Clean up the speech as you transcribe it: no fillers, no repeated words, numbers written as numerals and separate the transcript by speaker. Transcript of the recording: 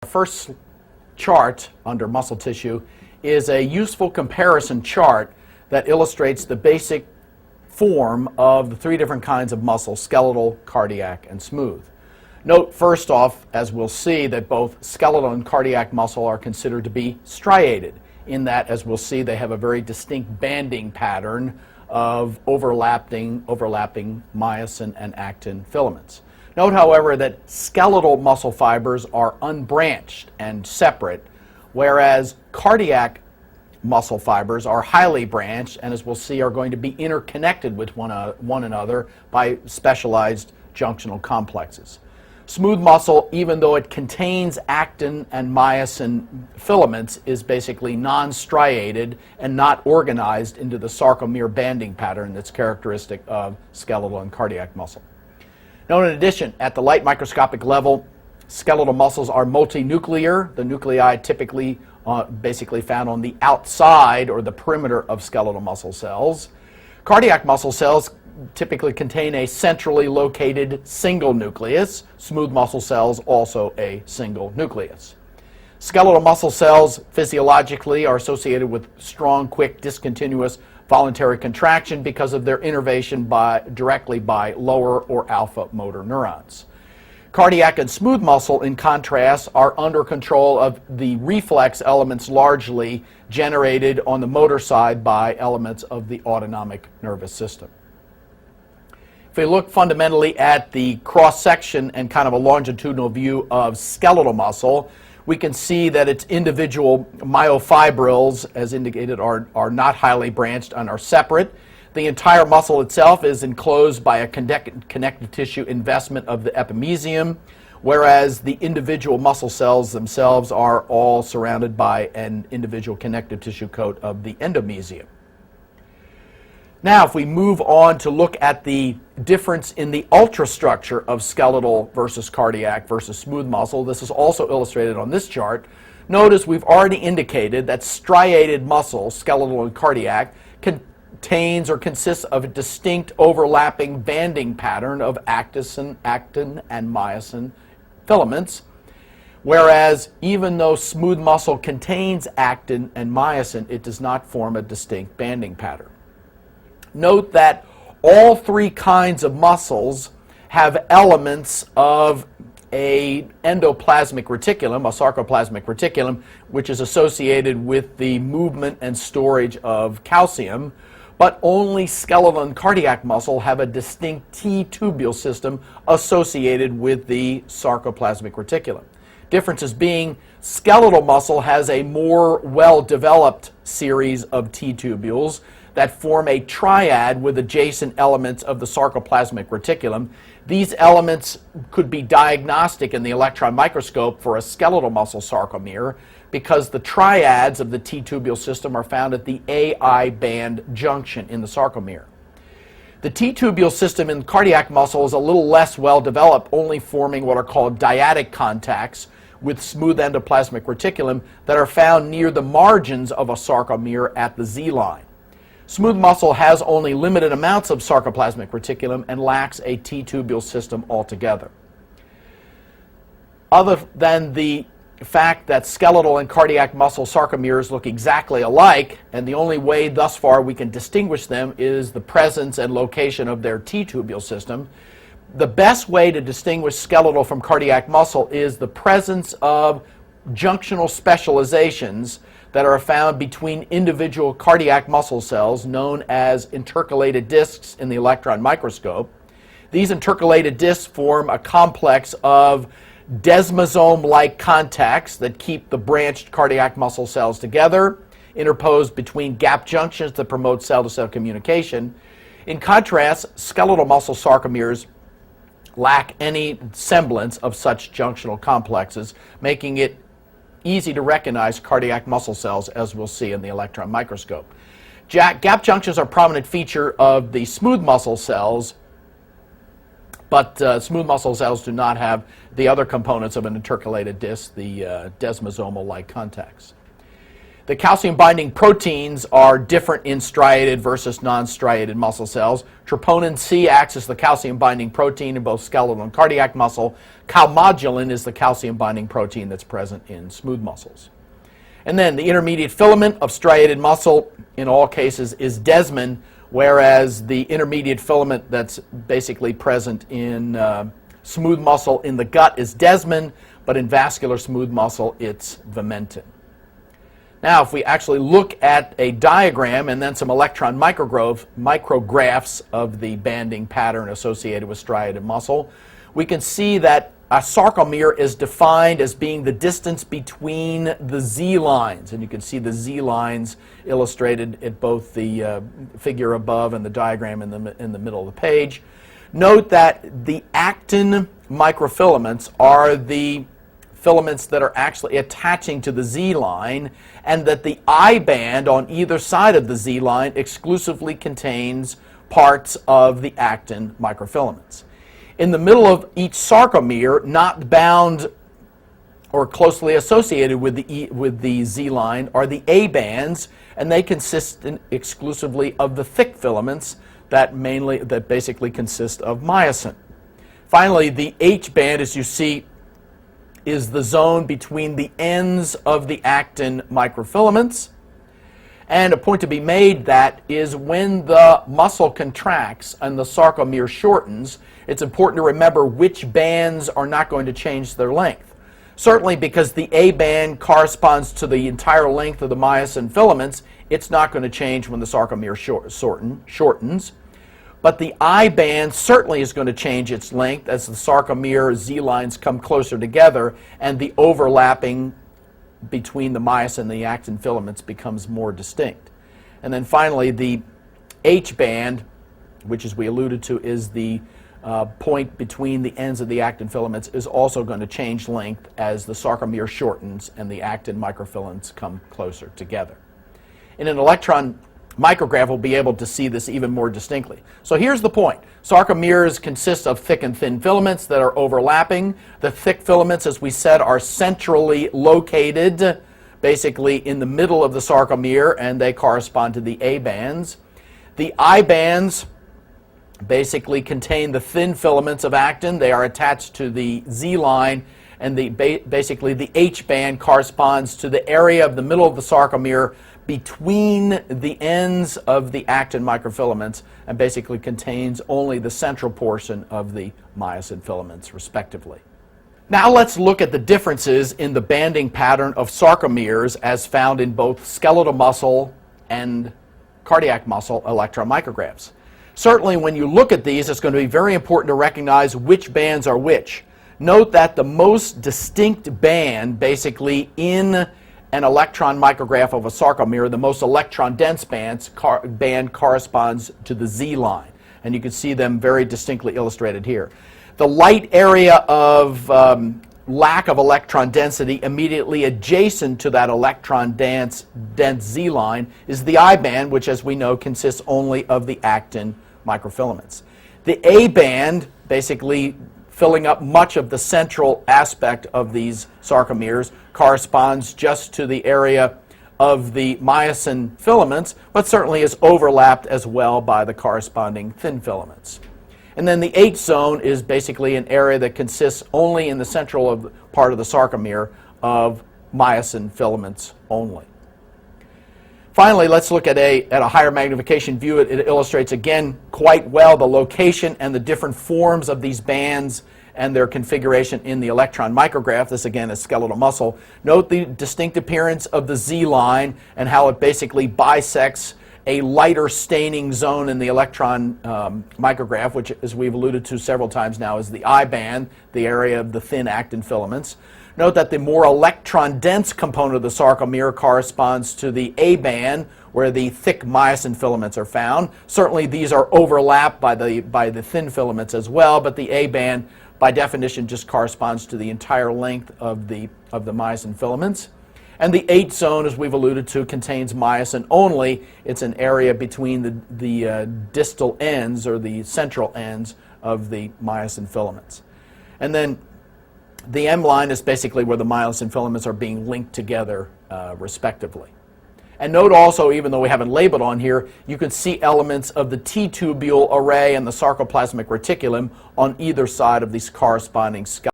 Speaker 1: first chart under muscle tissue is a useful comparison chart that illustrates the basic form of the three different kinds of muscle: skeletal, cardiac, and smooth. Note first off, as we'll see, that both skeletal and cardiac muscle are considered to be striated, in that, as we'll see, they have a very distinct banding pattern of overlapping myosin and actin filaments. Note, however, that skeletal muscle fibers are unbranched and separate, whereas cardiac muscle fibers are highly branched and, as we'll see, are going to be interconnected with one another by specialized junctional complexes. Smooth muscle, even though it contains actin and myosin filaments, is basically non-striated and not organized into the sarcomere banding pattern that's characteristic of skeletal and cardiac muscle. Note, in addition, at the light microscopic level, skeletal muscles are multinuclear. The nuclei typically basically found on the outside or the perimeter of skeletal muscle cells. Cardiac muscle cells typically contain a centrally located single nucleus. Smooth muscle cells also a single nucleus. Skeletal muscle cells physiologically are associated with strong, quick, discontinuous voluntary contraction because of their innervation directly by lower or alpha motor neurons. Cardiac and smooth muscle, in contrast, are under control of the reflex elements largely generated on the motor side by elements of the autonomic nervous system. If we look fundamentally at the cross-section and kind of a longitudinal view of skeletal muscle, we can see that its individual myofibrils, as indicated, are not highly branched and are separate. The entire muscle itself is enclosed by a connective tissue investment of the epimysium, whereas the individual muscle cells themselves are all surrounded by an individual connective tissue coat of the endomysium. Now, if we move on to look at the difference in the ultrastructure of skeletal versus cardiac versus smooth muscle, this is also illustrated on this chart. Notice we've already indicated that striated muscle, skeletal and cardiac, contains or consists of a distinct overlapping banding pattern of actin and myosin filaments, whereas even though smooth muscle contains actin and myosin, it does not form a distinct banding pattern. Note that all three kinds of muscles have elements of an endoplasmic reticulum, a sarcoplasmic reticulum, which is associated with the movement and storage of calcium, but only skeletal and cardiac muscle have a distinct T-tubule system associated with the sarcoplasmic reticulum. Differences being, skeletal muscle has a more well-developed series of T-tubules that form a triad with adjacent elements of the sarcoplasmic reticulum. These elements could be diagnostic in the electron microscope for a skeletal muscle sarcomere because the triads of the T-tubule system are found at the AI band junction in the sarcomere. The T-tubule system in cardiac muscle is a little less well developed, only forming what are called dyadic contacts with smooth endoplasmic reticulum that are found near the margins of a sarcomere at the Z-line. Smooth muscle has only limited amounts of sarcoplasmic reticulum and lacks a T-tubule system altogether. Other than the fact that skeletal and cardiac muscle sarcomeres look exactly alike, and the only way thus far we can distinguish them is the presence and location of their T-tubule system, the best way to distinguish skeletal from cardiac muscle is the presence of junctional specializations that are found between individual cardiac muscle cells known as intercalated discs in the electron microscope. These intercalated discs form a complex of desmosome-like contacts that keep the branched cardiac muscle cells together, interposed between gap junctions that promote cell-to-cell communication. In contrast, skeletal muscle sarcomeres lack any semblance of such junctional complexes, making it easy to recognize cardiac muscle cells, as we'll see in the electron microscope. Gap junctions are a prominent feature of the smooth muscle cells, but smooth muscle cells do not have the other components of an intercalated disc, the desmosomal-like contacts. The calcium-binding proteins are different in striated versus non-striated muscle cells. Troponin C acts as the calcium-binding protein in both skeletal and cardiac muscle. Calmodulin is the calcium-binding protein that's present in smooth muscles. And then the intermediate filament of striated muscle, in all cases, is desmin, whereas the intermediate filament that's basically present in smooth muscle in the gut is desmin, but in vascular smooth muscle, it's vimentin. Now, if we actually look at a diagram and then some electron micrographs of the banding pattern associated with striated muscle, we can see that a sarcomere is defined as being the distance between the Z lines. And you can see the Z lines illustrated at both the figure above and the diagram in the middle of the page. Note that the actin microfilaments are the filaments that are actually attaching to the Z line, and that the I band on either side of the Z line exclusively contains parts of the actin microfilaments. In the middle of each sarcomere, not bound or closely associated with the Z line, are the A bands, and they consist exclusively of the thick filaments that basically consist of myosin. Finally, the H band, as you see, is the zone between the ends of the actin microfilaments. And a point to be made that is when the muscle contracts and the sarcomere shortens, it's important to remember which bands are not going to change their length. Certainly because the A band corresponds to the entire length of the myosin filaments, it's not going to change when the sarcomere shortens. But the I band certainly is going to change its length as the sarcomere Z lines come closer together and the overlapping between the myosin and the actin filaments becomes more distinct. And then finally, the H band, which as we alluded to is the point between the ends of the actin filaments, is also going to change length as the sarcomere shortens and the actin microfilaments come closer together. In an electron micrograph, we'll be able to see this even more distinctly. So here's the point. Sarcomeres consist of thick and thin filaments that are overlapping. The thick filaments, as we said, are centrally located, basically in the middle of the sarcomere, and they correspond to the A bands. The I bands basically contain the thin filaments of actin. They are attached to the Z line, and basically the H band corresponds to the area of the middle of the sarcomere between the ends of the actin microfilaments, and basically contains only the central portion of the myosin filaments, respectively. Now let's look at the differences in the banding pattern of sarcomeres as found in both skeletal muscle and cardiac muscle electron micrographs. Certainly when you look at these, it's going to be very important to recognize which bands are which. Note that the most distinct band, basically in an electron micrograph of a sarcomere, the most electron-dense band corresponds to the Z line. And you can see them very distinctly illustrated here. The light area of lack of electron density immediately adjacent to that electron-dense Z line is the I band, which, as we know, consists only of the actin microfilaments. The A band, basically filling up much of the central aspect of these sarcomeres, corresponds just to the area of the myosin filaments, but certainly is overlapped as well by the corresponding thin filaments. And then the H zone is basically an area that consists only in the central part of the sarcomere of myosin filaments only. Finally, let's look at a higher magnification view. It illustrates again quite well the location and the different forms of these bands and their configuration in the electron micrograph. This again is skeletal muscle. Note the distinct appearance of the Z line and how it basically bisects a lighter staining zone in the electron micrograph, which, as we've alluded to several times now, is the I band, the area of the thin actin filaments. Note that the more electron-dense component of the sarcomere corresponds to the A band, where the thick myosin filaments are found. Certainly these are overlapped by the thin filaments as well, but the A band, by definition, just corresponds to the entire length of the myosin filaments. And the H zone, as we've alluded to, contains myosin only. It's an area between the distal ends, or the central ends, of the myosin filaments. And then the M line is basically where the myosin filaments are being linked together, respectively. And note also, even though we haven't labeled on here, you can see elements of the T-tubule array and the sarcoplasmic reticulum on either side of these corresponding skeletal